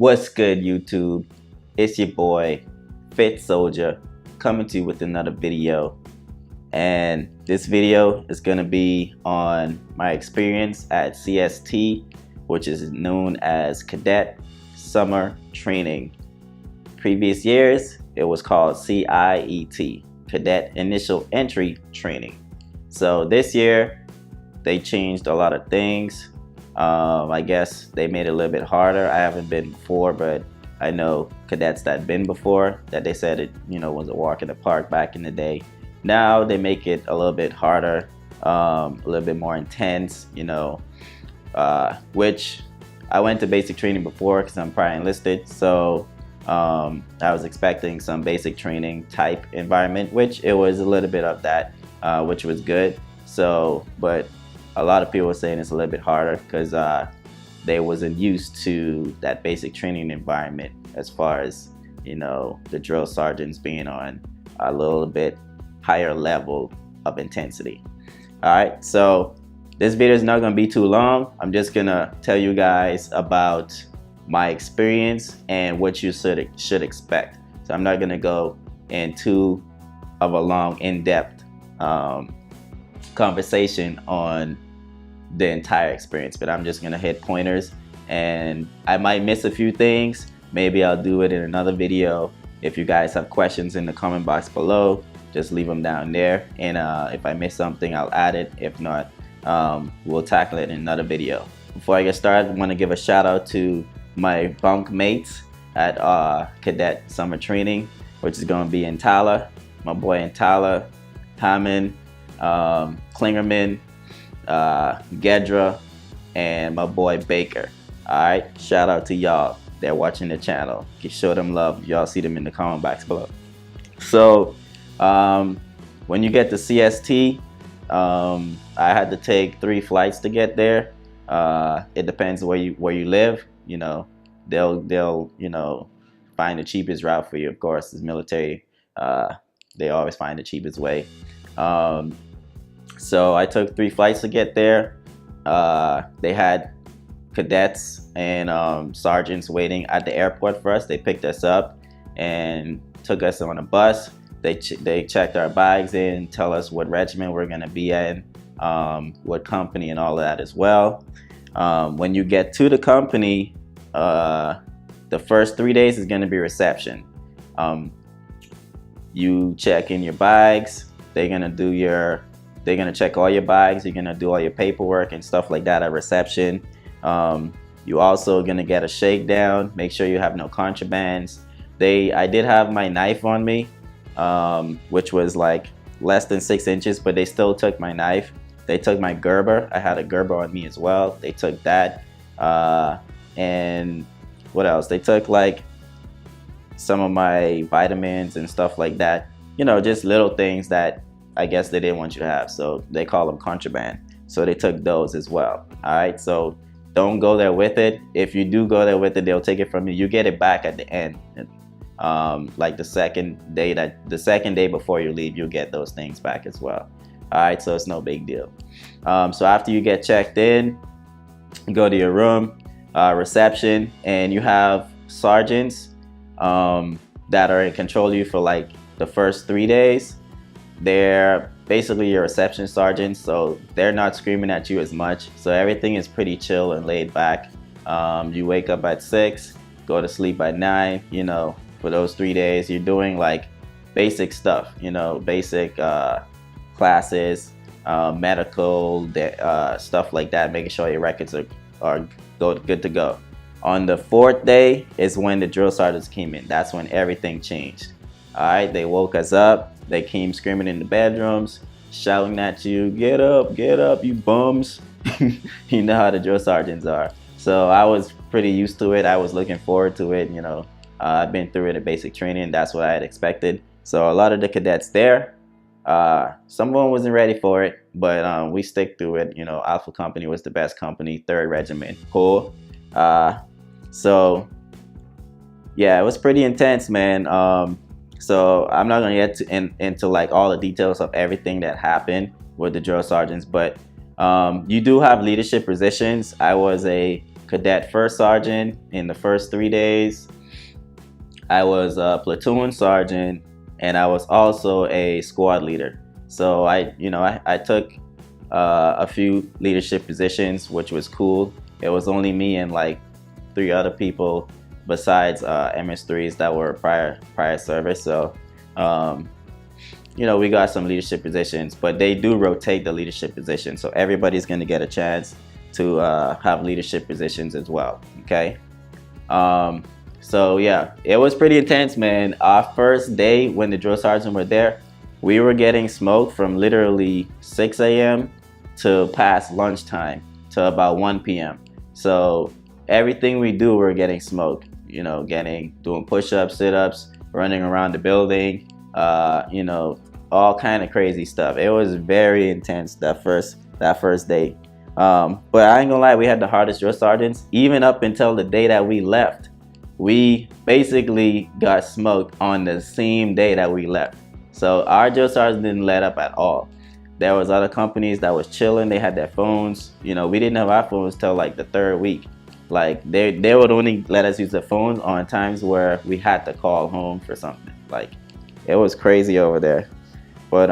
What's good, YouTube? It's your boy, Fit Soldier, coming to you with another video. And this video is going to be on my experience at CST, which is known as Cadet Summer Training. Previous years, it was called CIET, Cadet Initial Entry Training. So this year, they changed a lot of things. I guess they made it a little bit harder. I haven't been before, but I know cadets that been before that they said it, was a walk in the park back in the day. Now they make it a little bit harder, a little bit more intense, which I went to basic training before because I'm prior enlisted. So I was expecting some basic training type environment, which it was a little bit of that, which was good. So, but a lot of people were saying it's a little bit harder because they wasn't used to that basic training environment as far as, the drill sergeants being on a little bit higher level of intensity. All right, so this video is not going to be too long. I'm just going to tell you guys about my experience and what you should expect. So I'm not going to go into a long, in-depth conversation on the entire experience, but I'm just gonna hit pointers, and I might miss a few things. Maybe I'll do it in another video. If you guys have questions in the comment box below, just leave them down there, and if I miss something, I'll add it. If not, we'll tackle it in another video. Before I get started, I want to give a shout out to my bunk mates at Cadet Summer Training, which is going to be in Tyler, my boy in Tyler, Hammond, Klingerman, Gedra, and my boy Baker. Alright, shout out to y'all. They're watching the channel. Show them love. Y'all see them in the comment box below. So when you get to CST, I had to take 3 flights to get there. It depends where you live. They'll find the cheapest route for you. Of course, as military, they always find the cheapest way. So I took 3 flights to get there. They had cadets and sergeants waiting at the airport for us. They picked us up and took us on a bus. They checked our bags in, tell us what regiment we're going to be in, what company, and all of that as well. When you get to the company, the first 3 days is going to be reception. You check in your bags. They're gonna check all your bags. You're gonna do all your paperwork and stuff like that at reception. You also gonna get a shakedown. Make sure you have no contrabands. I did have my knife on me, which was like less than 6 inches, but they still took my knife. They took my Gerber. I had a Gerber on me as well. They took that. And what else? They took like some of my vitamins and stuff like that. Just little things that I guess they didn't want you to have, so they call them contraband. So they took those as well. All right, so don't go there with it. If you do go there with it, they'll take it from you. You get it back at the end, like the second day before you leave, you'll get those things back as well. All right, so it's no big deal. So after you get checked in, you go to your room, reception, and you have sergeants that are in control of you for like the first 3 days. They're basically your reception sergeants, so they're not screaming at you as much. So everything is pretty chill and laid back. You wake up at 6, go to sleep at 9. For those 3 days, you're doing like basic stuff. Basic classes, medical, stuff like that, making sure your records are good to go. On the 4th day is when the drill sergeants came in. That's when everything changed. All right, they woke us up. They came screaming in the bedrooms, shouting at you, get up, you bums. You know how the drill sergeants are. So I was pretty used to it. I was looking forward to it. I've been through it at basic training. That's what I had expected. So a lot of the cadets there, some of them wasn't ready for it, but we stick through it. Alpha Company was the best company, 3rd Regiment, cool. So yeah, it was pretty intense, man. So I'm not gonna get into like all the details of everything that happened with the drill sergeants, but you do have leadership positions. I was a cadet first sergeant in the first 3 days. I was a platoon sergeant, and I was also a squad leader. So I took a few leadership positions, which was cool. It was only me and like 3 other people besides MS3s that were prior service. So we got some leadership positions, but they do rotate the leadership position, so everybody's going to get a chance to have leadership positions as well. Okay. So yeah, it was pretty intense, man. Our first day when the drill sergeants were there, we were getting smoked from literally 6 a.m. to past lunchtime to about 1 p.m. So everything we do, we're getting smoked. Doing push-ups, sit-ups, running around the building, all kind of crazy stuff. It was very intense that first day. But I ain't gonna lie, we had the hardest drill sergeants. Even up until the day that we left, we basically got smoked on the same day that we left. So our drill sergeants didn't let up at all. There was other companies that was chilling. They had their phones. We didn't have our phones till like the 3rd week. Like they would only let us use the phones on times where we had to call home for something. Like it was crazy over there. But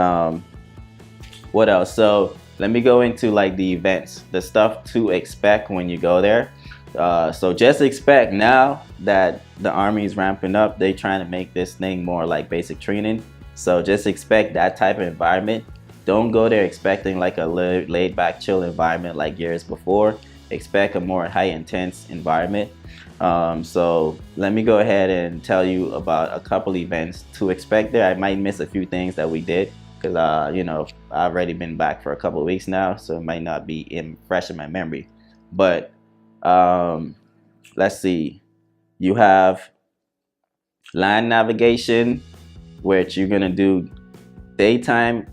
what else? So let me go into like the events, the stuff to expect when you go there. So just expect, now that the Army is ramping up, they trying to make this thing more like basic training. So just expect that type of environment. Don't go there expecting like a laid back, chill environment like years before. Expect a more high intense environment. So let me go ahead and tell you about a couple events to expect there. I might miss a few things that we did because I've already been back for a couple of weeks now, so it might not be fresh in my memory. But let's see. You have land navigation, which you're gonna do daytime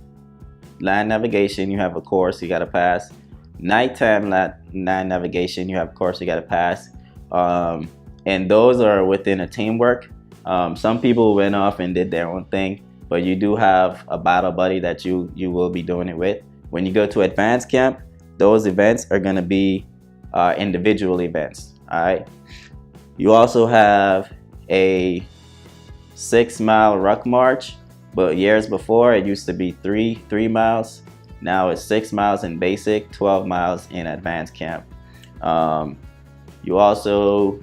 land navigation. You have a course you gotta pass. Nighttime land navigation, you have a course you gotta pass. And those are within a teamwork. Some people went off and did their own thing, but you do have a battle buddy that you will be doing it with. When you go to advanced camp, those events are gonna be individual events. All right. You also have a 6-mile ruck march, but years before it used to be three miles. Now it's 6 miles in basic, 12 miles in advanced camp. You also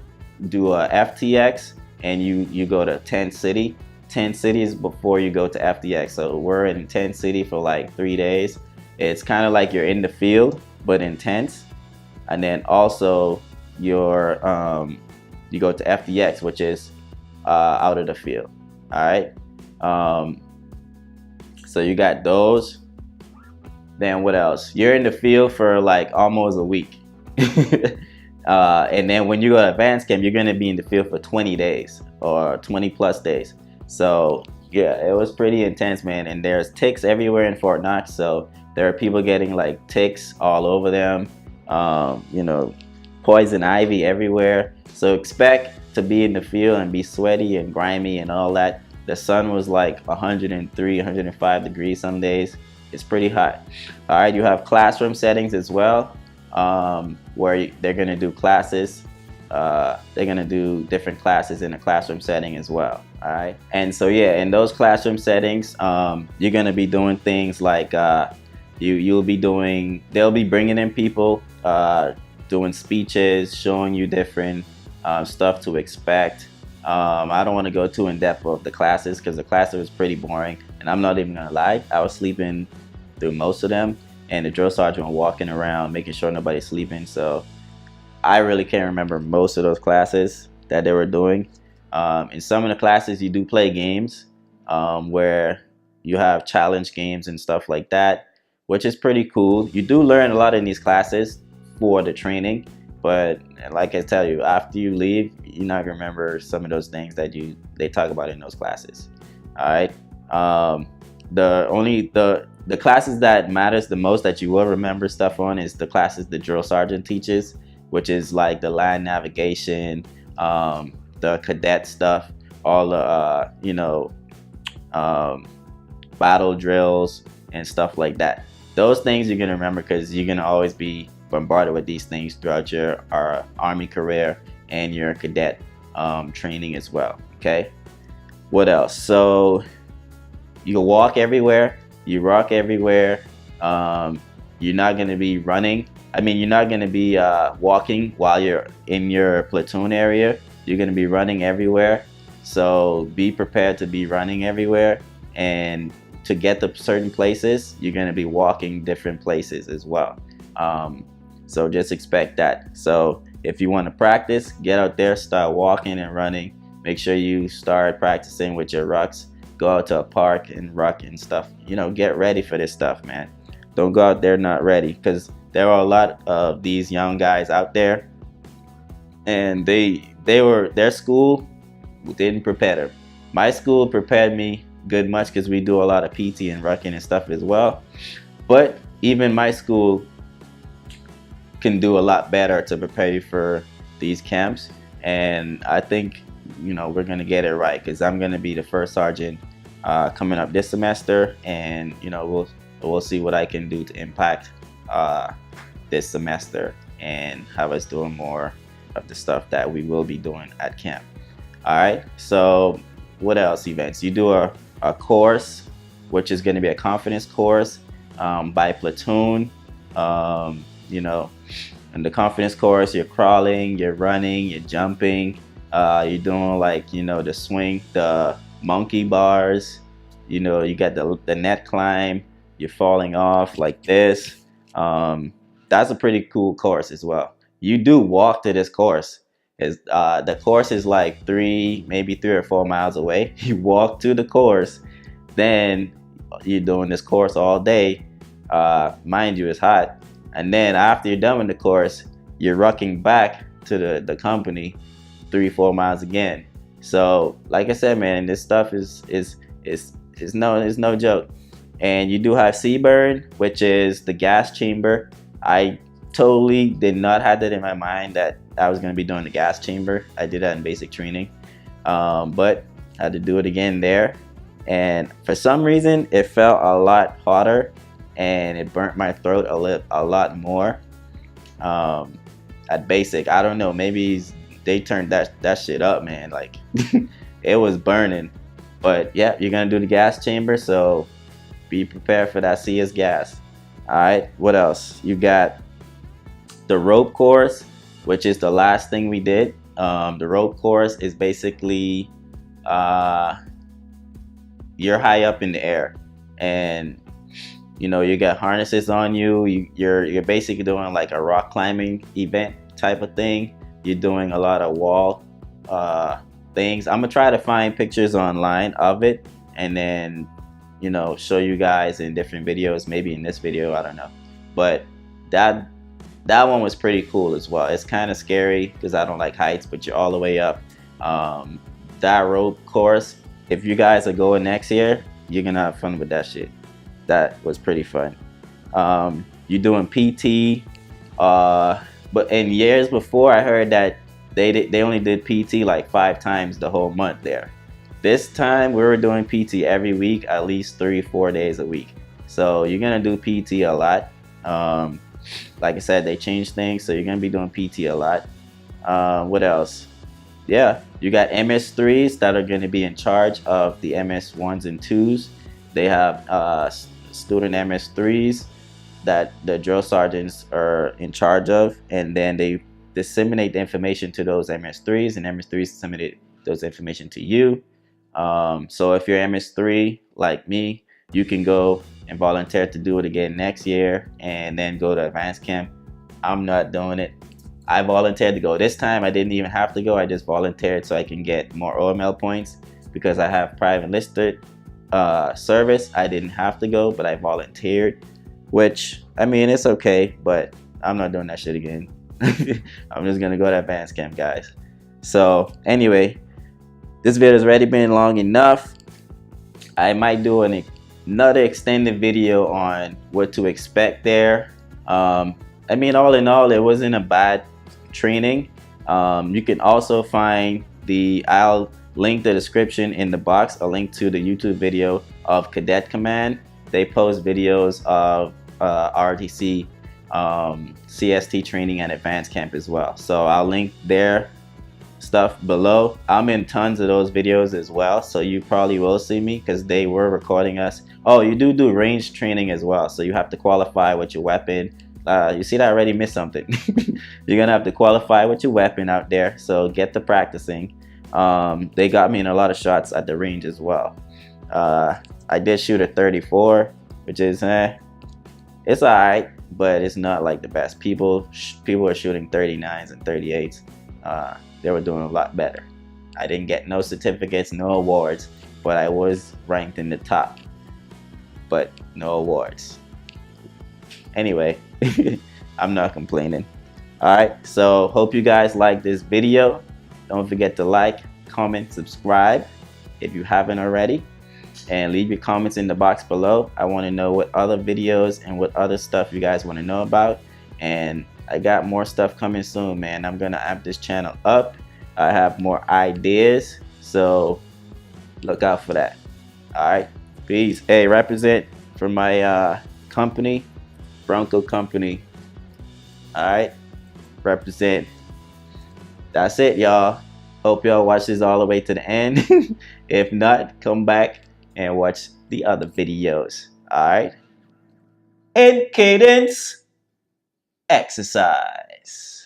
do a FTX, and you go to tent city. 10 cities before you go to FTX. So we're in tent city for like 3 days. It's kind of like you're in the field, but intense. And then also you go to FTX, which is out of the field. All right. So you got those. Then what else? You're in the field for like almost a week. And then when you go to advanced camp, you're going to be in the field for 20 days or 20 plus days. So yeah, it was pretty intense, man. And there's ticks everywhere in Fort Knox. So there are people getting like ticks all over them, poison ivy everywhere. So expect to be in the field and be sweaty and grimy and all that. The sun was like 103, 105 degrees some days. It's pretty hot. All right, you have classroom settings as well, where they're gonna do classes. They're gonna do different classes in a classroom setting as well. All right, and so yeah, in those classroom settings, you're gonna be doing things like they'll be bringing in people, doing speeches, showing you different stuff to expect. I don't want to go too in depth of the classes because the classes was pretty boring, and I'm not even gonna lie, I was sleeping through most of them, and the drill sergeant was walking around making sure nobody's sleeping. So I really can't remember most of those classes that they were doing. In some of the classes you do play games, where you have challenge games and stuff like that, which is pretty cool. You do learn a lot in these classes for the training, but like I tell you, after you leave, you're not gonna remember some of those things that they talk about in those classes. All right. The classes that matters the most that you will remember stuff on is the classes the drill sergeant teaches, which is like the land navigation, the cadet stuff, all the battle drills and stuff like that. Those things you're gonna remember because you're gonna always be bombarded with these things throughout your Army career and your cadet training as well. Okay, what else? So you walk everywhere, you rock everywhere. You're not going to be running. I mean, you're not going to be walking while you're in your platoon area. You're going to be running everywhere. So be prepared to be running everywhere. And to get to certain places, you're going to be walking different places as well. So just expect that. So if you want to practice, get out there, start walking and running. Make sure you start practicing with your rucks. Go out to a park and ruck and stuff. You know, get ready for this stuff, man. Don't go out there not ready, because there are a lot of these young guys out there, and their school didn't prepare them. My school prepared me good much, because we do a lot of PT and rucking and stuff as well. But even my school can do a lot better to prepare you for these camps. And I think, you know, we're gonna get it right, because I'm gonna be the first sergeant coming up this semester, and you know, we'll see what I can do to impact this semester and have us doing more of the stuff that we will be doing at camp. All right, so what else events? You do a course, which is going to be a confidence course by platoon. You know, in the confidence course, you're crawling, you're running, you're jumping, you're doing, like, you know, the swing, the monkey bars, you know, you got the net climb, you're falling off like this. That's a pretty cool course as well. You do walk to this course. The course is like maybe 3 or 4 miles away. You walk to the course, then you're doing this course all day. Mind you, it's hot. And then after you're done with the course, you're rucking back to the company 3-4 miles again. So like I said, man, this stuff is no joke. And you do have CBurn, which is the gas chamber. I totally did not have that in my mind that I was going to be doing the gas chamber. I did that in basic training, but I had to do it again there. And for some reason, it felt a lot hotter, and it burnt my throat a lot more at basic. I don't know, maybe they turned that shit up, man. Like it was burning. But yeah, you're gonna do the gas chamber, so be prepared for that CS gas. All right, what else? You got the rope course, which is the last thing we did. The rope course is basically you're high up in the air, and you know, you got harnesses on you. You're basically doing like a rock climbing event type of thing. You're doing a lot of wall things. I'm gonna try to find pictures online of it, and then, you know, show you guys in different videos, maybe in this video, I don't know. But that one was pretty cool as well. It's kind of scary because I don't like heights, but you're all the way up. That rope course, if you guys are going next year, you're gonna have fun with that shit. That was pretty fun. You're doing PT, but in years before, I heard that they only did PT like 5 times the whole month there. This time we were doing PT every week, at least 3-4 days a week. So you're gonna do PT a lot. Like I said, they changed things, so you're gonna be doing PT a lot. What else? Yeah, you got MS3s that are gonna be in charge of the MS1s and 2s. They have student MS3s that the drill sergeants are in charge of, and then they disseminate the information to those MS3s, and MS3s disseminate those information to you. So if you're MS3 like me, you can go and volunteer to do it again next year and then go to advanced camp. I'm not doing it. I volunteered to go this time. I didn't even have to go. I just volunteered so I can get more OML points because I have private enlisted service. I didn't have to go, but I volunteered, which, I mean, it's okay, but I'm not doing that shit again. I'm just gonna go to advanced camp, guys. So anyway, this video has already been long enough. I might do another extended video on what to expect there. I mean, all in all, it wasn't a bad training. You can also find I'll link the description in the box, a link to the YouTube video of Cadet Command. They post videos of ROTC CST training and advanced camp as well. So I'll link their stuff below. I'm in tons of those videos as well, so you probably will see me because they were recording us. Oh, you do range training as well, so you have to qualify with your weapon. You see that I already missed something. You're gonna have to qualify with your weapon out there, so get to practicing. They got me in a lot of shots at the range as well. I did shoot a 34, which is it's alright, but it's not like the best. People are shooting 39s and 38s. They were doing a lot better. I didn't get no certificates, no awards, but I was ranked in the top, but no awards. Anyway, I'm not complaining. Alright, so hope you guys like this video. Don't forget to like, comment, subscribe if you haven't already, and leave your comments in the box below. I want to know what other videos and what other stuff you guys want to know about, and I got more stuff coming soon, man. I'm gonna amp this channel up. I have more ideas, so look out for that. Alright, peace. Hey, represent for my company, Bronco Company. Alright, represent. That's it, y'all. Hope y'all watch this all the way to the end. If not, come back and watch the other videos. Alright, and cadence exercise.